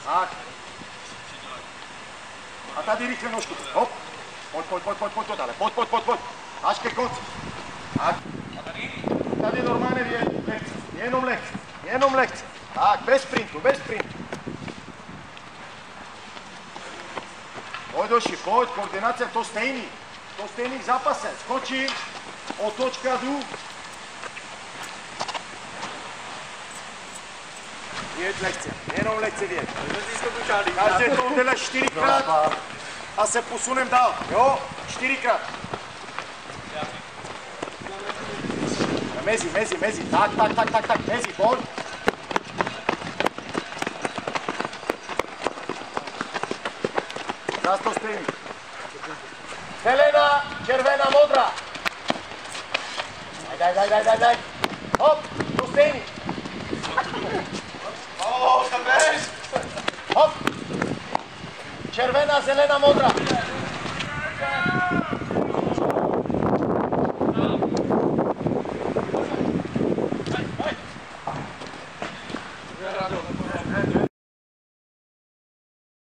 Tak. A tady rychle nožku. Hop. Pojď to dále. Pojď. Až ke konci. Tak. A tady? Tady normálně lehce. Jenom lehce. Tak, bez sprintu. Pojď Oši, koordinace, to stejný v zápase. Skočí, otočka jdu. Věď lehce, jenom lehce věď. Každé to udělá 4krát a se posunem dál, jo? 4krát. Mezi, tak, mezi, pojď. Zás to stejný. Zelená, červená, modrá. Daj. Hop, to stejný. Hop. Červená, zelená, modrá.